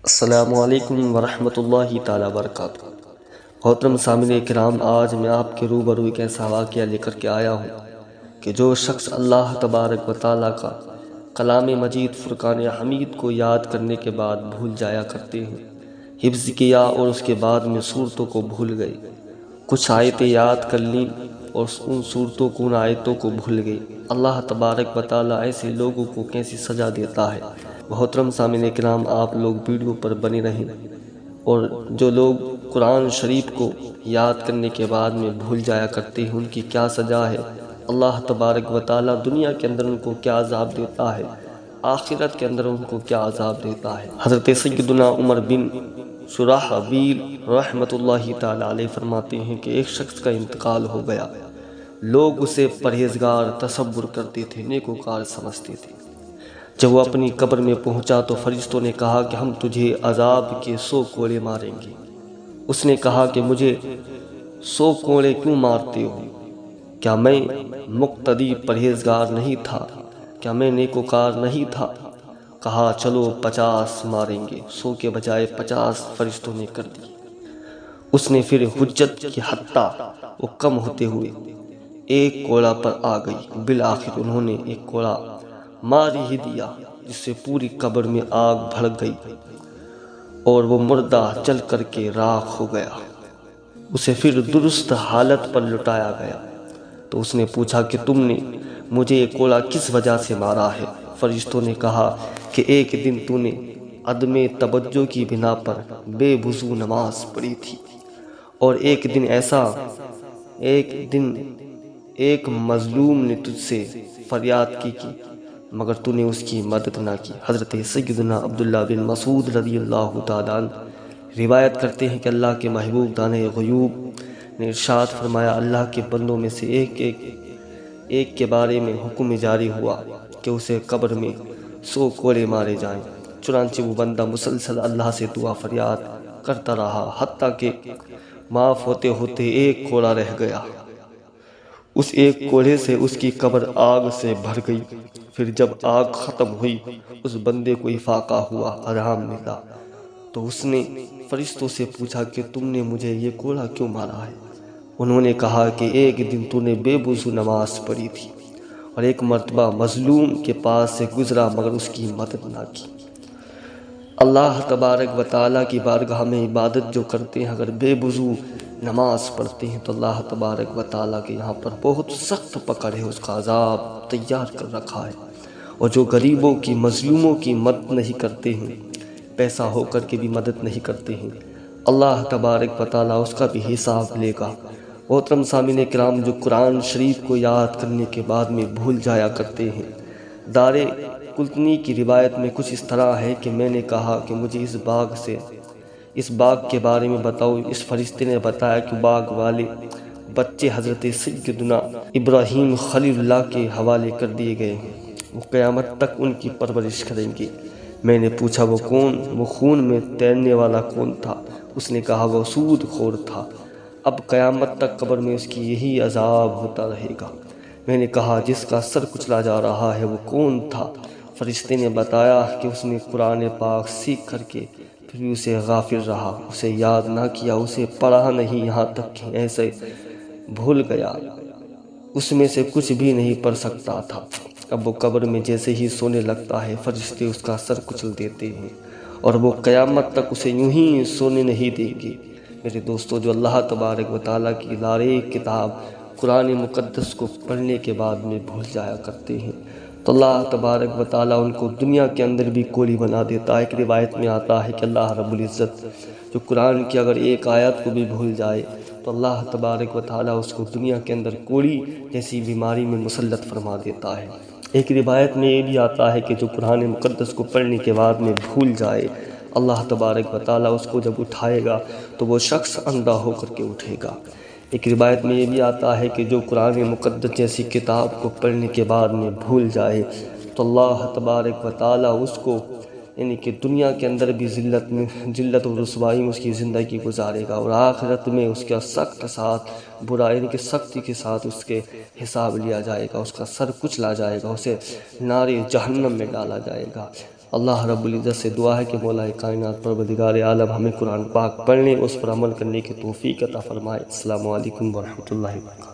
السلام علیکم ورحمۃ اللہ تعالیٰ وبرکاتہ۔ محترم سامعین کرام، آج میں آپ کے روبرو ایک ایسا واقعہ لے کر کے آیا ہوں کہ جو شخص اللہ تبارک و تعالیٰ کا کلام مجید فرقان حمید کو یاد کرنے کے بعد بھول جایا کرتے ہیں، حفظ کیا اور اس کے بعد میں صورتوں کو بھول گئے، کچھ آیتیں یاد کر لیں اور ان صورتوں کو ان آیتوں کو بھول گئے، اللہ تبارک و تعالیٰ ایسے لوگوں کو کیسی سزا دیتا ہے۔ محترم سامعین کرام، آپ لوگ ویڈیو پر بنے رہیں، اور جو لوگ قرآن شریف کو یاد کرنے کے بعد میں بھول جایا کرتے ہیں ان کی کیا سزا ہے، اللہ تبارک و تعالیٰ دنیا کے اندر ان کو کیا عذاب دیتا ہے، آخرت کے اندر ان کو کیا عذاب دیتا ہے۔ حضرت سیدنا عمر بن شرحبیل رحمۃ اللہ تعالیٰ علیہ فرماتے ہیں کہ ایک شخص کا انتقال ہو گیا، لوگ اسے پرہیزگار تصور کرتے تھے، نیکوکار سمجھتے تھے۔ جب وہ اپنی قبر میں پہنچا تو فرشتوں نے کہا کہ ہم تجھے عذاب کے 100 کوڑے ماریں گے۔ اس نے کہا کہ مجھے 100 کوڑے کیوں مارتے ہو؟ کیا میں مقتدی پرہیزگار نہیں تھا؟ کیا میں نیکوکار نہیں تھا؟ کہا چلو 50 ماریں گے۔ 100 کے بجائے 50 فرشتوں نے کر دی۔ اس نے پھر حجت کی حتیٰ وہ کم ہوتے ہوئے ایک کوڑا پر آ گئی۔ بالآخر انہوں نے ایک کوڑا مار ہی دیا، جس سے پوری قبر میں آگ بھڑک گئی اور وہ مردہ جل کر کے راکھ ہو گیا۔ اسے پھر درست حالت پر لٹایا گیا تو اس نے پوچھا کہ تم نے مجھے یہ کوڑا کس وجہ سے مارا ہے؟ فرشتوں نے کہا کہ ایک دن تو نے عدم توجہ کی بنا پر بے وضو نماز پڑھی تھی، اور ایک دن ایک مظلوم نے تجھ سے فریاد کی مگر تو نے اس کی مدد نہ کی۔ حضرت سیدنا عبداللہ بن مسعود رضی اللہ تعالیٰ عنہ روایت کرتے ہیں کہ اللہ کے محبوب دانے غیوب نے ارشاد فرمایا، اللہ کے بندوں میں سے ایک کے بارے میں حکم جاری ہوا کہ اسے قبر میں 100 کوڑے مارے جائیں۔ چنانچہ وہ بندہ مسلسل اللہ سے دعا فریاد کرتا رہا، حتیٰ کہ معاف ہوتے ہوتے ایک کوڑا رہ گیا۔ اس ایک کوڑے سے اس کی قبر آگ سے بھر گئی۔ پھر جب آگ ختم ہوئی، اس بندے کو افاقہ ہوا، آرام ملا، تو اس نے فرشتوں سے پوچھا کہ تم نے مجھے یہ کوڑا کیوں مارا ہے؟ انہوں نے کہا کہ ایک دن تو نے بے وضو نماز پڑھی تھی اور ایک مرتبہ مظلوم کے پاس سے گزرا مگر اس کی مدد نہ کی۔ اللہ تبارک و تعالیٰ کی بارگاہ میں عبادت جو کرتے ہیں، اگر بے وضو نماز پڑھتے ہیں تو اللہ تبارک و تعالیٰ کے یہاں پر بہت سخت پکڑ ہے، اس کا عذاب تیار کر رکھا ہے۔ اور جو غریبوں کی مظلوموں کی مدد نہیں کرتے ہیں، پیسہ ہو کر کے بھی مدد نہیں کرتے ہیں، اللہ تبارک و تعالیٰ اس کا بھی حساب لے گا۔ محترم سامعین کرام، جو قرآن شریف کو یاد کرنے کے بعد میں بھول جایا کرتے ہیں، دار قطنی کی روایت میں کچھ اس طرح ہے کہ میں نے کہا کہ مجھے اس باغ کے بارے میں بتاؤ۔ اس فرشتے نے بتایا کہ باغ والے بچے حضرت سیدنا ابراہیم خلیل اللہ کے حوالے کر دیے گئے ہیں، وہ قیامت تک ان کی پرورش کریں گے۔ میں نے پوچھا وہ خون میں تیرنے والا کون تھا؟ اس نے کہا وہ سود خور تھا، اب قیامت تک قبر میں اس کی یہی عذاب ہوتا رہے گا۔ میں نے کہا جس کا سر کچلا جا رہا ہے وہ کون تھا؟ فرشتے نے بتایا کہ اس نے قرآن پاک سیکھ کر کے پھر بھی اسے غافل رہا، اسے یاد نہ کیا، اسے پڑھا نہیں، یہاں تک کہ ایسے بھول گیا اس میں سے کچھ بھی نہیں پڑھ سکتا تھا۔ اب وہ قبر میں جیسے ہی سونے لگتا ہے، فرشتے اس کا سر کچل دیتے ہیں اور وہ قیامت تک اسے یوں ہی سونے نہیں دیں گے۔ میرے دوستو، جو اللہ تبارک و تعالیٰ کی لارے کتاب قرآن مقدس کو پڑھنے کے بعد میں بھول جایا کرتے ہیں تو اللہ تبارک و تعالیٰ ان کو دنیا کے اندر بھی کوڑی بنا دیتا ہے۔ ایک روایت میں آتا ہے کہ اللہ رب العزت جو قرآن کی اگر ایک آیت کو بھی بھول جائے تو اللہ تبارک و تعالیٰ اس کو دنیا کے اندر کوڑی جیسی بیماری میں مسلط فرما دیتا ہے۔ ایک روایت میں یہ بھی آتا ہے کہ جو قرآن مقدس کو پڑھنے کے بعد میں بھول جائے، اللہ تبارک و تعالیٰ اس کو جب اٹھائے گا تو وہ شخص اندھا ہو کر کے اٹھے گا۔ ایک روایت میں یہ بھی آتا ہے کہ جو قرآن مقدس جیسی کتاب کو پڑھنے کے بعد میں بھول جائے تو اللہ تبارک و تعالیٰ اس کو یعنی کہ دنیا کے اندر بھی ذلت و رسوائی میں اس کی زندگی گزارے گا، اور آخرت میں اس کا سخت ساتھ برا یعنی کہ سختی کے ساتھ اس کے حساب لیا جائے گا، اس کا سر کچلا جائے گا، اسے نار جہنم میں ڈالا جائے گا۔ اللہ رب العزت سے دعا ہے کہ مولا کائنات پروردگار عالم ہمیں قرآن پاک پڑھنے اس پر عمل کرنے کی توفیق عطا فرمائے۔ السلام علیکم ورحمۃ اللہ وبرکاتہ۔